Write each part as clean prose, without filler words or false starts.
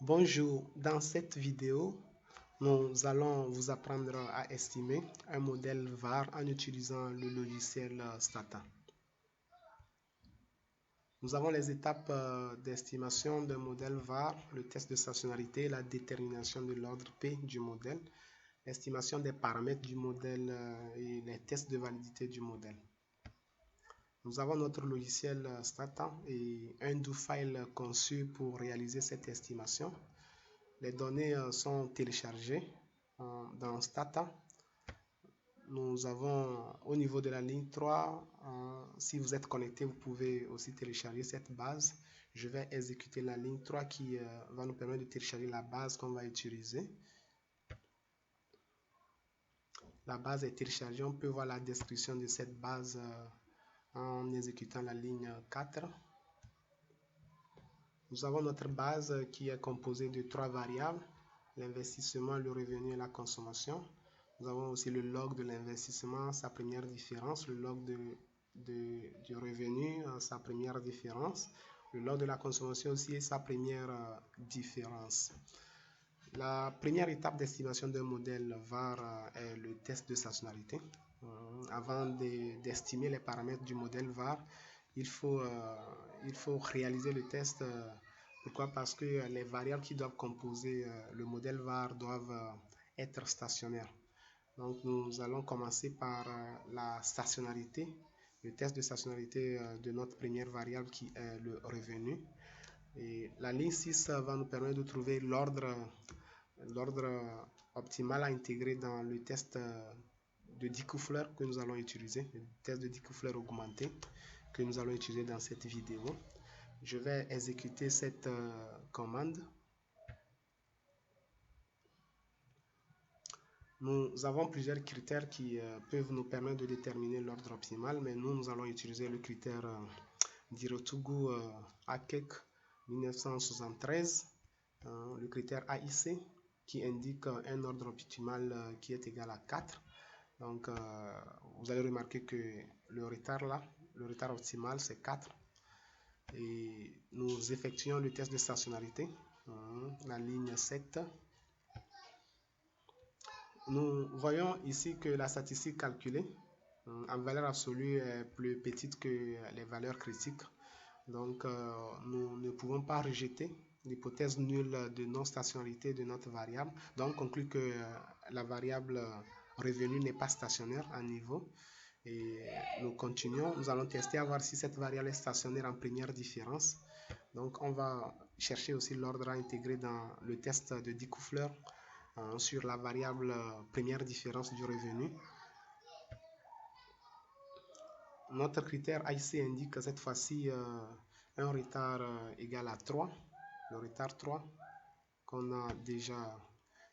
Bonjour, dans cette vidéo, nous allons vous apprendre à estimer un modèle VAR en utilisant le logiciel Stata. Nous avons les étapes d'estimation d'un modèle VAR, le test de stationnarité, la détermination de l'ordre P du modèle, l'estimation des paramètres du modèle et les tests de validité du modèle. Nous avons notre logiciel Stata et un do file conçu pour réaliser cette estimation. Les données sont téléchargées dans Stata. Nous avons au niveau de la ligne 3, si vous êtes connecté, vous pouvez aussi télécharger cette base. Je vais exécuter la ligne 3 qui va nous permettre de télécharger la base qu'on va utiliser. La base est téléchargée. On peut voir la description de cette base en exécutant la ligne 4. Nous avons notre base qui est composée de 3 variables, l'investissement, le revenu et la consommation. Nous avons aussi le log de l'investissement, sa première différence, le log du revenu, sa première différence, le log de la consommation aussi et sa première différence. La première étape d'estimation d'un modèle VAR est le test de stationnarité. Avant d'estimer les paramètres du modèle VAR, il faut réaliser le test. Pourquoi? Parce que les variables qui doivent composer le modèle VAR doivent être stationnaires. Donc nous allons commencer par la stationnarité, le test de stationnarité de notre première variable qui est le revenu. Et la ligne 6 va nous permettre de trouver l'ordre optimal à intégrer dans le test de découffleur que nous allons utiliser, le test de découffleur augmenté que nous allons utiliser dans cette vidéo. Je vais exécuter cette commande. Nous avons plusieurs critères qui peuvent nous permettre de déterminer l'ordre optimal, mais nous allons utiliser le critère d'Hirotogu Akek 1973, le critère AIC qui indique un ordre optimal qui est égal à 4. Donc, vous allez remarquer que le retard optimal, c'est 4. Et nous effectuons le test de stationnarité, la ligne 7. Nous voyons ici que la statistique calculée en valeur absolue est plus petite que les valeurs critiques. Donc, nous ne pouvons pas rejeter l'hypothèse nulle de non-stationnarité de notre variable. Donc, on conclut que la variable revenu n'est pas stationnaire à niveau. Et nous continuons. Nous allons tester à voir si cette variable est stationnaire en première différence. Donc, on va chercher aussi l'ordre à intégrer dans le test de découffleur sur la variable première différence du revenu. Notre critère IC indique cette fois-ci un retard égal à 3, le retard 3 qu'on a déjà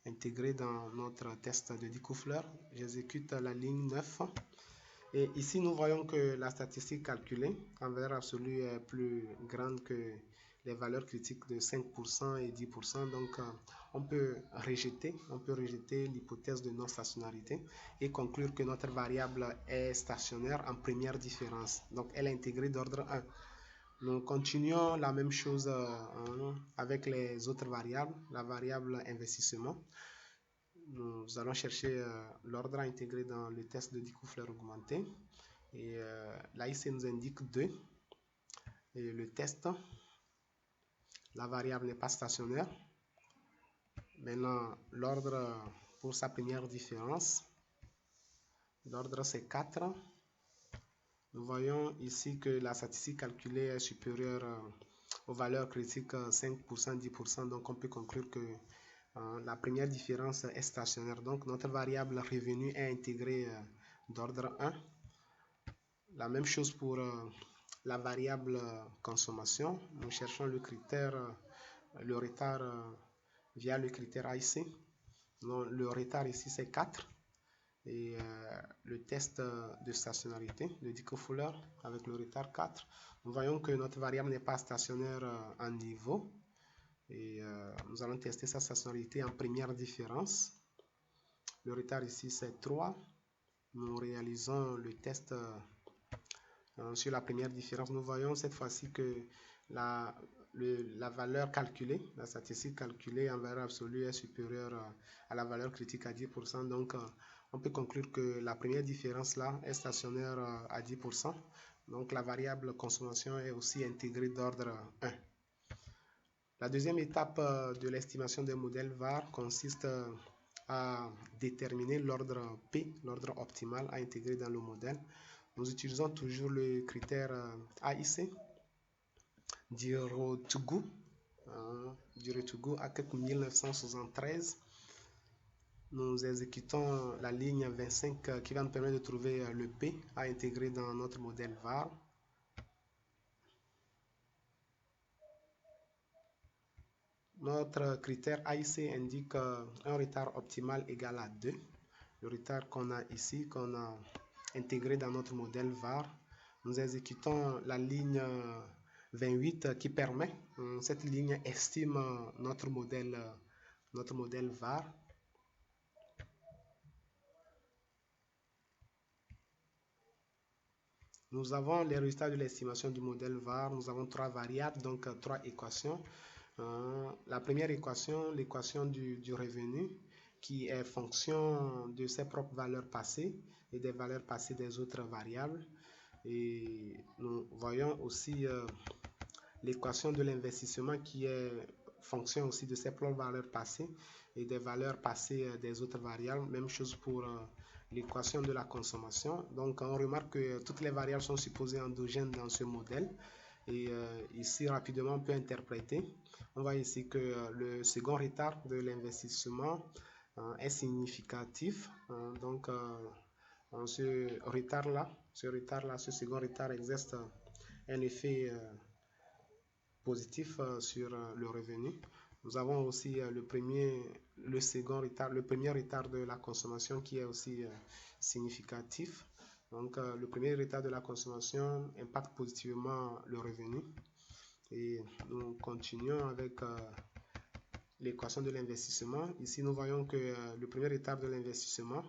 intégré dans notre test de découffleur. J'exécute la ligne 9 et ici nous voyons que la statistique calculée en valeur absolue est plus grande que les valeurs critiques de 5% et 10%. Donc on peut rejeter l'hypothèse de non-stationnarité et conclure que notre variable est stationnaire en première différence. Donc elle est intégrée d'ordre 1. Nous continuons la même chose avec les autres variables. La variable investissement, nous allons chercher l'ordre à intégrer dans le test de découffleur augmenté. Et là, ici, nous indique 2. Et le test, la variable n'est pas stationnaire. Maintenant, l'ordre pour sa première différence, l'ordre c'est 4. Nous voyons ici que la statistique calculée est supérieure aux valeurs critiques 5%, 10%. Donc, on peut conclure que la première différence est stationnaire. Donc, notre variable revenu est intégrée d'ordre 1. La même chose pour la variable consommation. Nous cherchons le critère, le retard via le critère IC. Donc, le retard ici, c'est 4. Et le test de stationnarité, le découffleur avec le retard 4. Nous voyons que notre variable n'est pas stationnaire en niveau. Et nous allons tester sa stationnarité en première différence. Le retard ici, c'est 3. Nous réalisons le test sur la première différence. Nous voyons cette fois-ci que la valeur calculée, la statistique calculée en valeur absolue est supérieure à la valeur critique à 10%. Donc, on peut conclure que la première différence là est stationnaire à 10%. Donc, la variable consommation est aussi intégrée d'ordre 1. La deuxième étape de l'estimation des modèles VAR consiste à déterminer l'ordre P, l'ordre optimal à intégrer dans le modèle. Nous utilisons toujours le critère AIC, Dirotougou, ACEC 1973. Nous exécutons la ligne 25 qui va nous permettre de trouver le P à intégrer dans notre modèle VAR. Notre critère AIC indique un retard optimal égal à 2. Le retard qu'on a ici, qu'on a intégré dans notre modèle VAR. Nous exécutons la ligne 28 qui permet, cette ligne estime notre modèle VAR. Nous avons les résultats de l'estimation du modèle VAR. Nous avons 3 variables, donc 3 équations. La première équation, l'équation du revenu, qui est fonction de ses propres valeurs passées et des valeurs passées des autres variables. Et nous voyons aussi l'équation de l'investissement qui est fonction aussi de ses propres valeurs passées et des valeurs passées des autres variables. Même chose pour l'équation de la consommation. Donc, on remarque que toutes les variables sont supposées endogènes dans ce modèle. Et ici, rapidement, on peut interpréter. On voit ici que le second retard de l'investissement est significatif. Donc, ce retard-là, ce second retard exerce un effet positif sur le revenu. Nous avons aussi le premier retard de la consommation qui est aussi significatif. Donc, le premier retard de la consommation impacte positivement le revenu. Et nous continuons avec l'équation de l'investissement. Ici, nous voyons que le premier retard de l'investissement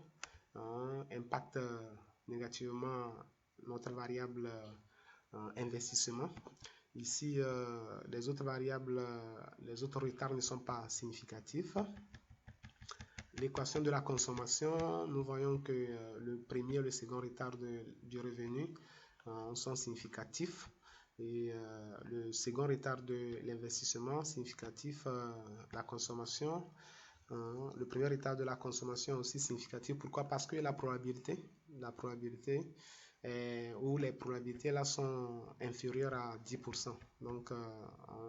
impacte négativement notre variable investissement. Ici, les autres variables, les autres retards ne sont pas significatifs. L'équation de la consommation, nous voyons que le premier et le second retard du revenu sont significatifs. Et le second retard de l'investissement significatif, la consommation. Le premier retard de la consommation aussi significatif. Pourquoi? Parce que la probabilité où les probabilités là sont inférieures à 10%. Donc,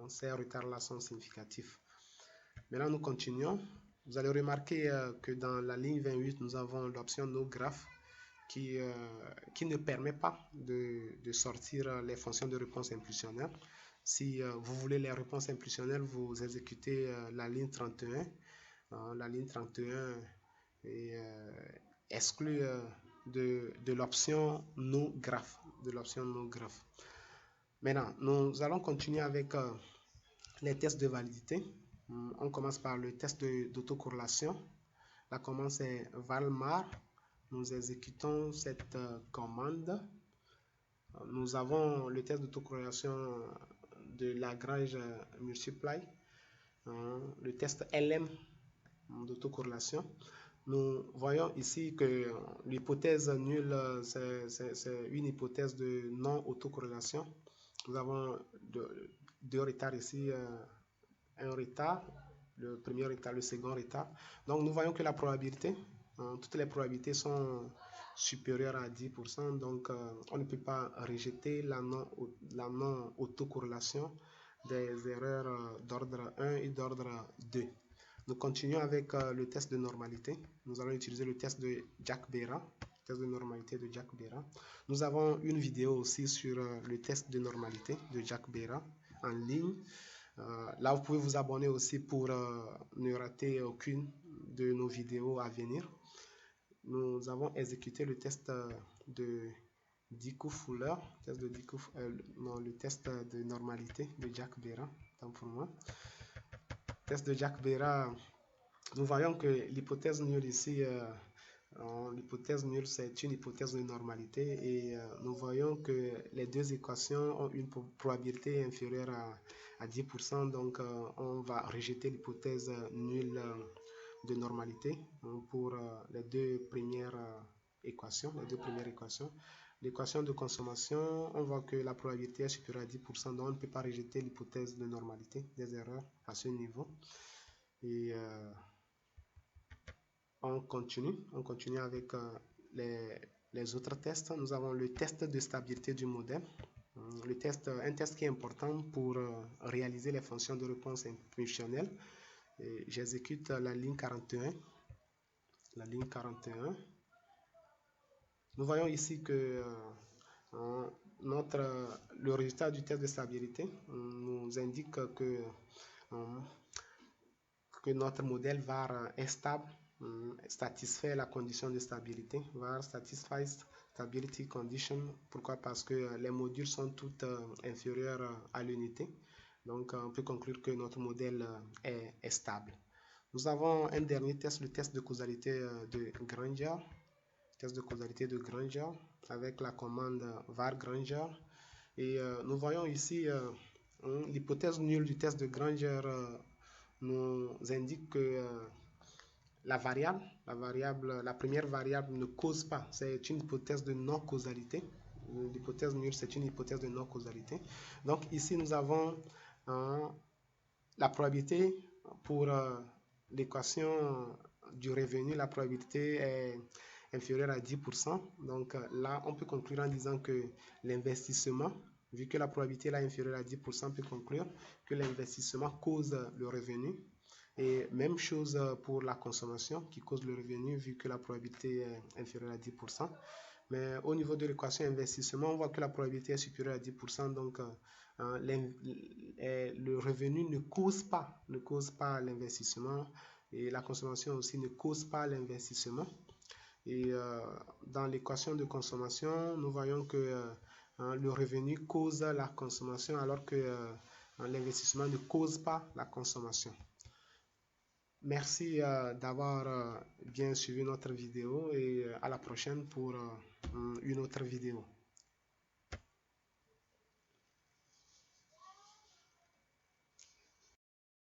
ces retards-là sont significatifs. Maintenant, nous continuons. Vous allez remarquer que dans la ligne 28, nous avons l'option No Graph qui ne permet pas de sortir les fonctions de réponse impulsionnelle. Si vous voulez les réponses impulsionnelles, vous exécutez la ligne 31. La ligne 31 est exclue de l'option No Graph. Maintenant, nous allons continuer avec les tests de validité. On commence par le test d'autocorrélation. La commande c'est valmar. Nous exécutons cette commande. Nous avons le test d'autocorrélation de Lagrange multiply. Le test LM d'autocorrélation. Nous voyons ici que l'hypothèse nulle, c'est une hypothèse de non-autocorrélation. Nous avons deux retards ici, un retard, le premier retard, le second retard. Donc nous voyons que la probabilité, toutes les probabilités sont supérieures à 10%. Donc on ne peut pas rejeter la non-autocorrélation des erreurs d'ordre 1 et d'ordre 2. Nous continuons avec le test de normalité. Nous allons utiliser le test de Jacques-Béra, test de normalité de Jacques-Béra. Nous avons une vidéo aussi sur le test de normalité de Jacques-Béra en ligne. Là, vous pouvez vous abonner aussi pour ne rater aucune de nos vidéos à venir. Nous avons exécuté le test de Dickau-Fuller, le test de normalité de Jacques-Béra, tant pour moi. Test de Jacques-Béra, nous voyons que l'hypothèse nulle ici l'hypothèse nulle, c'est une hypothèse de normalité et nous voyons que les deux équations ont une probabilité inférieure à 10%. Donc, on va rejeter l'hypothèse nulle de normalité pour les deux premières équations. L'équation de consommation, on voit que la probabilité est supérieure à 10%, donc on ne peut pas rejeter l'hypothèse de normalité des erreurs à ce niveau. Et on continue avec les autres tests. Nous avons le test de stabilité du modèle. Un test qui est important pour réaliser les fonctions de réponse impulsionnelle. J'exécute la ligne 41. Nous voyons ici que le résultat du test de stabilité nous indique que notre modèle VAR est stable, satisfait la condition de stabilité. VAR satisfies stability condition. Pourquoi? Parce que les modules sont toutes inférieurs à l'unité. Donc, on peut conclure que notre modèle est stable. Nous avons un dernier test, le test de causalité de Granger. Test de causalité de Granger avec la commande var Granger. Et nous voyons ici l'hypothèse nulle du test de Granger nous indique que la première variable ne cause pas. C'est une hypothèse de non-causalité. L'hypothèse nulle, c'est une hypothèse de non-causalité. Donc ici, nous avons la probabilité pour l'équation du revenu. La probabilité est inférieure à 10%. Donc là, on peut conclure en disant que l'investissement, vu que la probabilité est inférieure à 10%, on peut conclure que l'investissement cause le revenu. Et même chose pour la consommation qui cause le revenu, vu que la probabilité est inférieure à 10%. Mais au niveau de l'équation investissement, on voit que la probabilité est supérieure à 10%. Donc, le revenu ne cause pas l'investissement. Et la consommation aussi ne cause pas l'investissement. Et dans l'équation de consommation, nous voyons que le revenu cause la consommation alors que l'investissement ne cause pas la consommation. Merci d'avoir bien suivi notre vidéo et à la prochaine pour une autre vidéo.